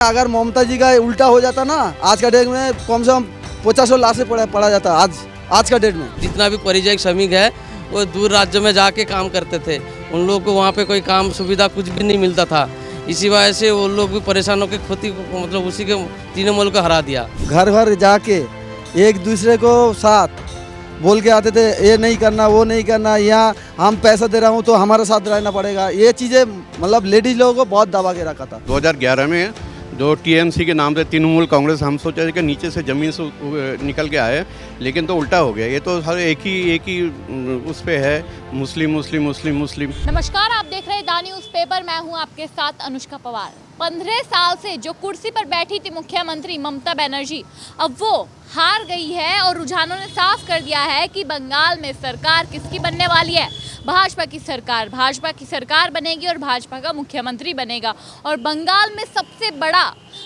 अगर ममता जी का उल्टा हो जाता ना, आज का डेट में कम से कम 50 लाख से पड़ा जाता आज का डेट में। जितना भी परिचय श्रमिक है वो दूर राज्यों में जाके काम करते थे, उन लोगों को वहाँ पे कोई काम सुविधा कुछ भी नहीं मिलता था। इसी वजह से वो लोग भी परेशान होकर खुद ही मतलब उसी के तृणमूल को हरा दिया। घर घर जाके एक दूसरे को साथ बोल के आते थे, ये नहीं करना वो नहीं करना, यहाँ हम पैसा दे रहा हूँ तो हमारे साथ रहना पड़ेगा। ये चीज़ें मतलब लेडीज लोगों को बहुत दबा के रखा था। 2011 में जो टीएमसी के नाम से तृणमूल कांग्रेस, हम सोचे थे कि नीचे से ज़मीन से निकल के आए, लेकिन तो उल्टा हो गया। ये तो हर एक ही उस पे है, मुस्लिम मुस्लिम मुस्लिम मुस्लिम। नमस्कार, आप देख रहे हैं द न्यूज़ पेपर। मैं हूं आपके साथ अनुष्का पवार। 15 साल से जो कुर्सी पर बैठी थी मुख्यमंत्री ममता बनर्जी, अब वो हार गई है और रुझानों ने साफ कर दिया है कि बंगाल में सरकार किसकी बनने वाली है। भाजपा की सरकार बनेगी और भाजपा का मुख्यमंत्री बनेगा। और बंगाल में सबसे बड़ा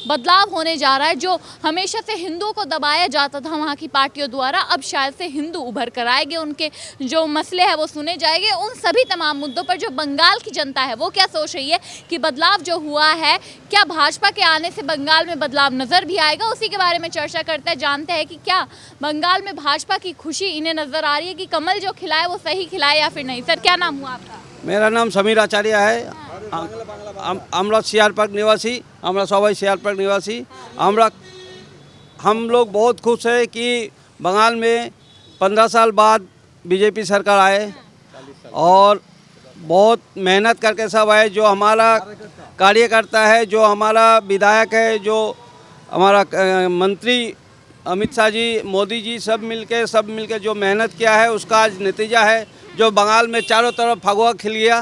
बदलाव होने जा रहा है। जो हमेशा से हिंदुओं को दबाया जाता था वहाँ की पार्टियों द्वारा, अब शायद से हिंदू उभर कर आएंगे, उनके जो मसले हैं वो सुने जाएंगे। उन सभी तमाम मुद्दों पर जो बंगाल की जनता है वो क्या सोच रही है कि बदलाव जो हुआ है, क्या भाजपा के आने से बंगाल में बदलाव नजर भी आएगा, उसी के बारे में चर्चा करते हैं। जानते हैं कि क्या बंगाल में भाजपा की खुशी इन्हें नजर आ रही है कि कमल जो खिलाए वो सही खिलाए या फिर नहीं। सर, क्या नाम हुआ आपका? मेरा नाम समीर आचार्य है। আমরা सियार पार्क निवासी, আমরা सबाई सियार पार्क निवासी। हम लोग बहुत खुश है कि बंगाल में 15 साल बाद बीजेपी सरकार आए और बहुत मेहनत करके सब आए। जो हमारा कार्यकर्ता है, जो हमारा विधायक है, जो हमारा मंत्री अमित शाह जी, मोदी जी, सब मिलके जो मेहनत किया है उसका आज नतीजा है। जो बंगाल में चारों तरफ फगुआ खिल गया,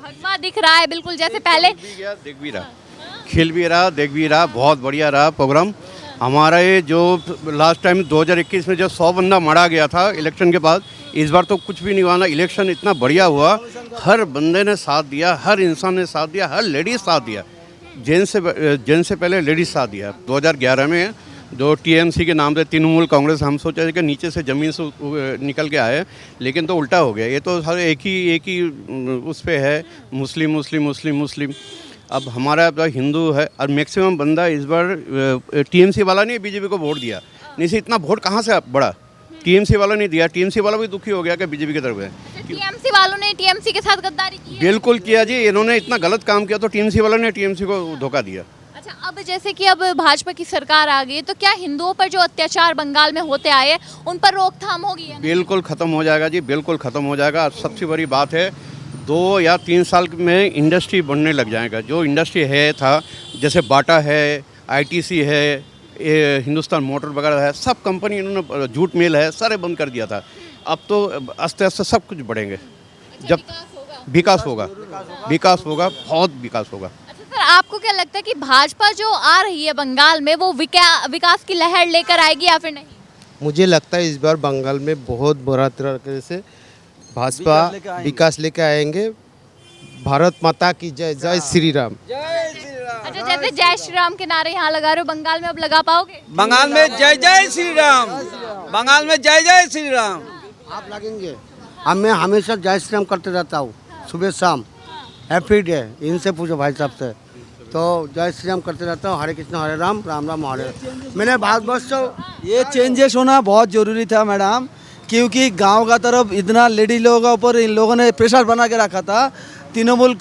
भगवा दिख रहा है बिल्कुल जैसे पहले दिख भी रहा, खिल भी रहा, देख भी रहा। बहुत बढ़िया रहा प्रोग्राम हमारा। ये जो लास्ट टाइम 2021 में जो 100 बंदा मारा गया था इलेक्शन के बाद, इस बार तो कुछ भी नहीं हुआ। इलेक्शन इतना बढ़िया हुआ, हर बंदे ने साथ दिया, हर इंसान ने साथ दिया, हर लेडीज साथ दिया। जेंट्स से पहले लेडीज साथ दिया। 2011 में जो टीएमसी के नाम से तृणमूल कांग्रेस, हम सोचे थे कि नीचे से ज़मीन से निकल के आए, लेकिन तो उल्टा हो गया। ये तो हर एक ही उस पे है, मुस्लिम मुस्लिम मुस्लिम मुस्लिम। अब हमारा हिंदू है और मैक्सिमम बंदा इस बार टीएमसी वाला नहीं बीजेपी को वोट दिया। नहीं से इतना वोट कहाँ से बढ़ा, टीएमसी वाला नहीं दिया। टीएमसी वाला भी दुखी हो गया कि बीजेपी की तरफ है। टीएमसी वालों ने टीएमसी के साथ गद्दारी की है। बिल्कुल किया जी, इन्होंने इतना गलत काम किया तो टीएमसी वाला ने टीएमसी को धोखा दिया। अच्छा, अब जैसे कि अब भाजपा की सरकार आ गई तो क्या हिंदुओं पर जो अत्याचार बंगाल में होते आए उन पर रोकथाम होगी? बिल्कुल ख़त्म हो जाएगा जी, बिल्कुल ख़त्म हो जाएगा। सबसे बड़ी बात है 2 या 3 साल में इंडस्ट्री बनने लग जाएगा। जो इंडस्ट्री है था, जैसे बाटा है, आईटीसी है, ये हिंदुस्तान मोटर वगैरह है, सब कंपनी इन्होंने, जूट मिल है, सारे बंद कर दिया था। अब तो आस्ते आस्ते सब कुछ बढ़ेंगे। जब विकास होगा, बहुत विकास होगा। सर, आपको क्या लगता है कि भाजपा जो आ रही है बंगाल में वो विकास की लहर लेकर आएगी या फिर नहीं? मुझे लगता है इस बार बंगाल में बहुत बुरा तरीके से भाजपा विकास लेकर आएंगे। भारत माता की जय, जय श्री राम। अच्छा, जैसे जय श्री राम के नारे यहाँ लगा रहे हो, बंगाल में अब लगा पाओगे? बंगाल में जय जय श्री राम, बंगाल में जय जय श्री राम आप लगेंगे। अब मैं हमेशा जय श्री राम करते रहता हूँ, सुबह शाम, हैप्पी डे। इनसे पूछो भाई साहब से, तो जय श्री राम करते रहता हूँ। हरे कृष्ण हरे राम, राम राम हरे। मैंने भारतवर्ष ये चेंजेस होना बहुत ज़रूरी था मैडम, क्योंकि गांव का तरफ इतना लेडी लोगों के ऊपर इन लोगों ने प्रेशर बना के रखा था। तृणमूल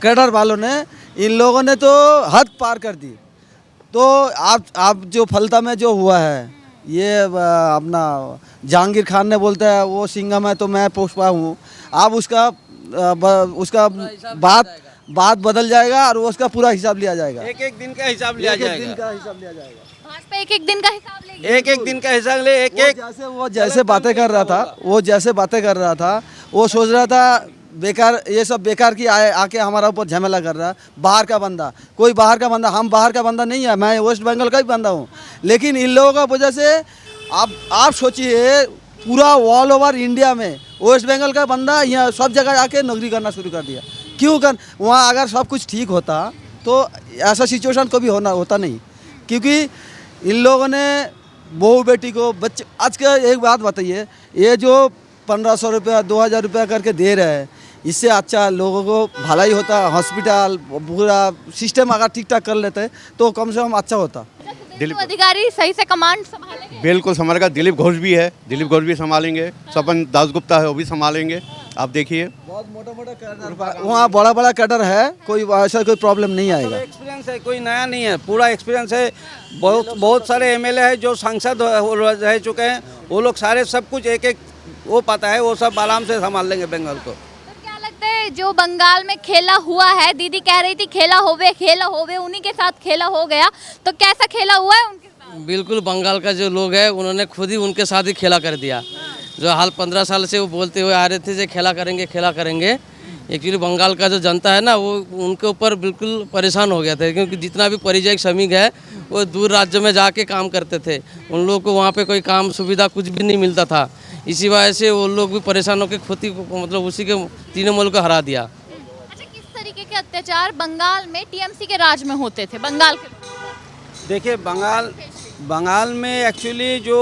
कैडर वालों ने, इन लोगों ने तो हद पार कर दी। तो आप जो फलता में जो हुआ है, ये अपना जहांगीर खान ने बोलता है वो सिंघम है तो मैं पुष्पा हूँ। अब उसका बात बदल जाएगा और उसका पूरा हिसाब लिया जाएगा। एक दिन का हिसाब लिया जाएगा। भाजपा एक दिन का हिसाब लेगी। एक दिन का हिसाब ले। वो जैसे बातें कर रहा था, वो सोच रहा था बेकार, ये सब बेकार की आके हमारा ऊपर झमेला कर रहा है। बाहर का बंदा, कोई बाहर का बंदा, हम बाहर का बंदा नहीं है, मैं वेस्ट बंगाल का ही बंदा हूँ। लेकिन इन लोगों का वजह से आप सोचिए, पूरा ऑल ओवर इंडिया में वेस्ट बंगाल का बंदा यहाँ सब जगह आके नौकरी करना शुरू कर दिया। क्यों वहाँ अगर सब कुछ ठीक होता तो ऐसा सिचुएशन कभी होता नहीं। क्योंकि इन लोगों ने बहू बेटी को बच्चे, आज का एक बात बताइए, ये जो 1500 रुपया 2000 रुपया करके दे रहे हैं, इससे अच्छा लोगों को भलाई होता, हॉस्पिटल पूरा सिस्टम अगर ठीक ठाक कर लेते तो कम से कम अच्छा होता। दिलीप अधिकारी सही से कमांड संभालेंगे? बिल्कुल संभालेगा। दिलीप घोष भी है, दिलीप घोष भी संभालेंगे। सपन दासगुप्ता है, वो भी संभालेंगे। आप देखिए बहुत मोटा मोटा कैडर वहाँ बड़ा बड़ा कैडर है, कोई ऐसा कोई प्रॉब्लम नहीं आएगा। एक्सपीरियंस है, कोई नया नहीं है, पूरा एक्सपीरियंस है। बहुत सारे एमएलए हैं जो सांसद रह चुके हैं, वो लोग सारे सब कुछ एक एक वो पता है, वो सब आराम से संभाल लेंगे बंगाल को। क्या लगता है जो बंगाल में खेला हुआ है, दीदी कह रही थी खेला होवे उन्हीं के साथ खेला हो गया, तो कैसा खेला हुआ है उनके साथ? बिल्कुल बंगाल का जो लोग है उन्होंने खुद ही उनके साथ ही खेला कर दिया। जो हाल 15 साल से वो बोलते हुए आ रहे थे जो खेला करेंगे। एक्चुअली बंगाल का जो जनता है ना वो उनके ऊपर बिल्कुल परेशान हो गया था, क्योंकि जितना भी परिचायक श्रमिक है वो दूर राज्यों में जाके काम करते थे। उन लोगों को वहाँ पे कोई काम सुविधा कुछ भी नहीं मिलता था। इसी वजह से वो लोग भी परेशान होकर खुद ही मतलब उसी के तृणमूल को हरा दिया। अच्छा, किस तरीके के अत्याचार बंगाल में टीएमसी के राज में होते थे बंगाल के? देखिए बंगाल में एक्चुअली जो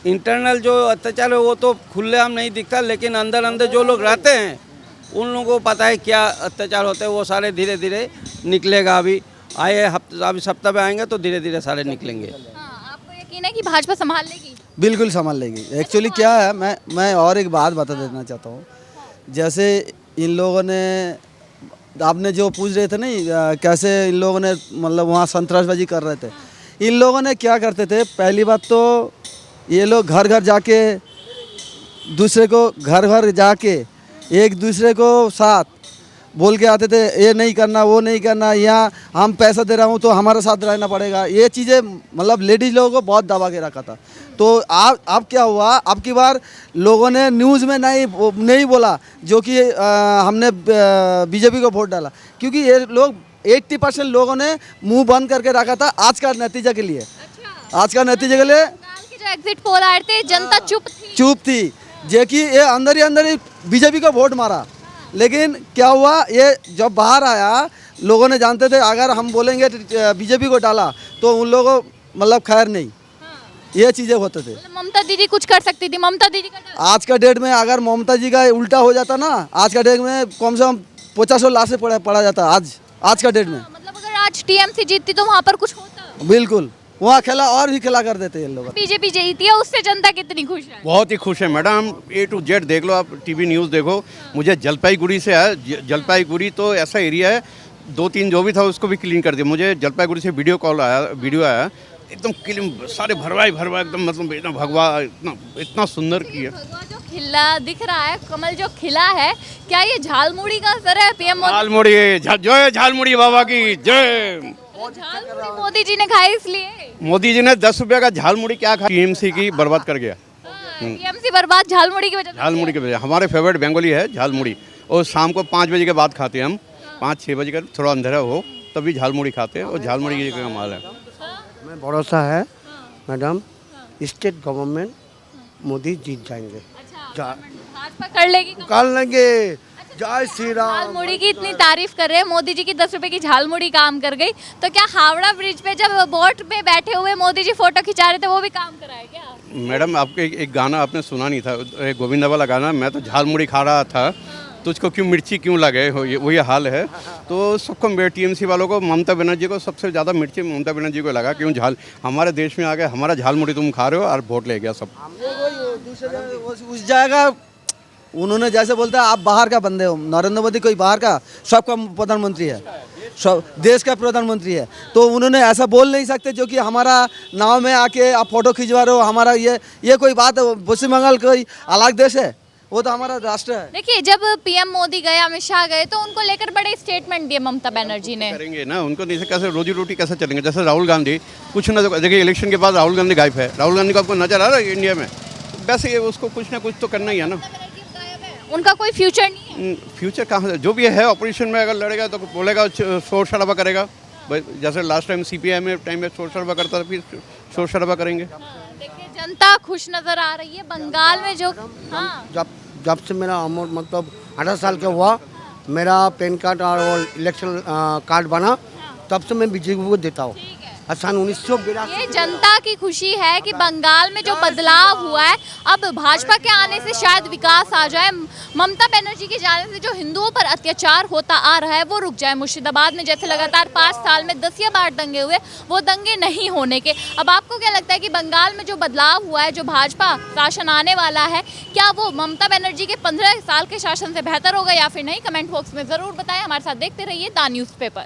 इंटरनल जो अत्याचार है वो तो खुलेआम नहीं दिखता, लेकिन अंदर अंदर जो लोग रहते हैं उन लोगों को पता है क्या अत्याचार होते हैं। वो सारे धीरे धीरे निकलेगा। अभी सप्ताह में आएंगे तो धीरे धीरे सारे निकलेंगे। हाँ, आपको यकीन है कि भाजपा संभाल लेगी? बिल्कुल संभाल लेगी। एक्चुअली क्या है, मैं और एक बात बता देना चाहता हूँ। जैसे इन लोगों ने, आपने जो पूछ रहे थे नहीं कैसे इन लोगों ने मतलब वहाँ संतरासबाजी कर रहे थे, इन लोगों ने क्या करते थे, पहली बात तो ये लोग घर घर जाके एक दूसरे को साथ बोल के आते थे ये नहीं करना वो नहीं करना, यहाँ हम पैसा दे रहा हूँ तो हमारे साथ रहना पड़ेगा। ये चीज़ें मतलब लेडीज़ लोगों को बहुत दबा के रखा था। तो अब क्या हुआ, अब की बार लोगों ने न्यूज़ में नहीं बोला जो कि हमने बीजेपी को वोट डाला, क्योंकि ये लोग 80% लोगों ने मुंह बंद करके रखा था आज का नतीजे के लिए। आज का नतीजे के लिए जो एग्जिट पोल आए थे जनता चुप थी जे कि ये अंदर ही बीजेपी को वोट मारा। लेकिन क्या हुआ, ये जब बाहर आया लोगों ने जानते थे अगर हम बोलेंगे बीजेपी को डाला तो उन लोगों को मतलब खैर नहीं। ये चीज़ें होते थे। ममता दीदी कुछ कर सकती थी, ममता दीदी का आज का डेट में अगर ममता जी का उल्टा हो जाता ना, आज का डेट में कम से कम 50 लाख से पड़ा जाता आज का डेट में। मतलब अगर आज टीएमसी जीतती तो वहाँ पर कुछ होता? बिल्कुल, वहाँ खेला और भी खेला कर देते हैं लोग। बीजेपी जीती है, उससे जनता कितनी खुश है? बहुत ही खुश है मैडम। A to Z देख लो, आप टीवी न्यूज़ देखो। मुझे जलपाईगुड़ी से आया। जलपाईगुड़ी तो ऐसा एरिया है, 2-3 जो भी था उसको भी क्लीन कर दिया। मुझे जलपाईगुड़ी से वीडियो आया, एकदम क्लीन, सारे भरवा एकदम, मतलब इतना भगवा, इतना सुंदर किया। जो खिला दिख रहा है, कमल जो खिला है, क्या ये झालमुड़ी का असर है? पीएम झालमुड़ी, जय झालमुड़ी बाबा की जय। झालमुड़ी मोदी जी ने खाई, इसलिए मोदी जी ने 10 रुपये का झालमुड़ी क्या खाया, टीएमसी की बर्बाद कर गया। टीएमसी बर्बाद झालमुड़ी की वजह से। झालमुड़ी की वजह। हमारे फेवरेट बंगाली है झालमुड़ी, और शाम को 5 बजे के बाद खाते हैं हम। 5-6 बजे का थोड़ा अंधेरा हो तभी झालमुड़ी खाते हैं, और झालमुड़ी की कमाल है। मैं भरोसा है मैडम, स्टेट गवर्नमेंट मोदी जीत जाएंगे। भाजपा कर लेगी? कर लेंगे। जय श्री राम। झालमुड़ी की इतनी तारीफ कर रहे हैं, मोदी जी की 10 रुपए की झालमुड़ी काम कर गई, तो क्या हावड़ा ब्रिज पे जब बोट पे बैठे हुए मोदी जी फोटो खिंचा रहे थे वो भी काम कराए क्या? मैडम आपको एक गाना आपने सुना नहीं था, गोविंदा वाला गाना, मैं तो झालमुड़ी खा रहा था तुझको क्यों मिर्ची क्यों लगे, वही हाल है। तो सबको टीएमसी वालों को, ममता बनर्जी को सबसे ज़्यादा मिर्ची ममता बनर्जी को लगा, क्यों हमारे देश में आ गए, हमारा झालमुड़ी तुम खा रहे हो, और वोट ले गया सब। उस जाएगा उन्होंने जैसे बोलता है आप बाहर का बंदे हो, नरेंद्र मोदी कोई बाहर का, सबका प्रधानमंत्री है, सब देश का प्रधानमंत्री है, तो उन्होंने ऐसा बोल नहीं सकते जो कि हमारा नाव में आके आप फोटो खिंचवा रहे हो, हमारा ये कोई बात है? पश्चिम बंगाल कोई अलग देश है? वो तो हमारा राष्ट्र है। देखिए, जब पीएम मोदी गए, अमित शाह गए, तो उनको लेकर बड़े स्टेटमेंट दिए ममता बनर्जी ने। करेंगे ना, उनको नहीं कैसे रोजी रोटी कैसे चलेंगे। जैसे राहुल गांधी कुछ ना, देखिए इलेक्शन के बाद राहुल गांधी गायब है। राहुल गांधी को आपको नजर आ रहा है इंडिया में? वैसे ये उसको कुछ ना कुछ तो करना ही है ना। उनका कोई फ्यूचर नहीं है। फ्यूचर कहाँ से, जो भी है ऑपोजिशन में अगर लड़ेगा तो बोलेगा, शोर शराबा करेगा। जैसे लास्ट टाइम CPI में टाइम में शोर शराबा करता था, फिर शोर शराबा करेंगे। देखिए, जनता खुश नजर आ रही है बंगाल में। जो जब से मेरा उम्र मतलब 18 साल का हुआ, मेरा पैन कार्ड और इलेक्शन कार्ड बना, तब से मैं बीजेपी को देता हूँ। और सन 1982 ये जनता की खुशी है कि बंगाल में जो बदलाव हुआ है, अब भाजपा के आने से शायद विकास आ जाए, ममता बनर्जी के जाने से जो हिंदुओं पर अत्याचार होता आ रहा है वो रुक जाए। मुर्शिदाबाद में जैसे लगातार 5 साल में 10 या 12 दंगे हुए, वो दंगे नहीं होने के। अब आपको क्या लगता है कि बंगाल में जो बदलाव हुआ है, जो भाजपा शासन आने वाला है, क्या वो ममता बनर्जी के 15 साल के शासन से बेहतर होगा या फिर नहीं? कमेंट बॉक्स में ज़रूर बताएं। हमारे साथ देखते रहिए द न्यूज़पेपर।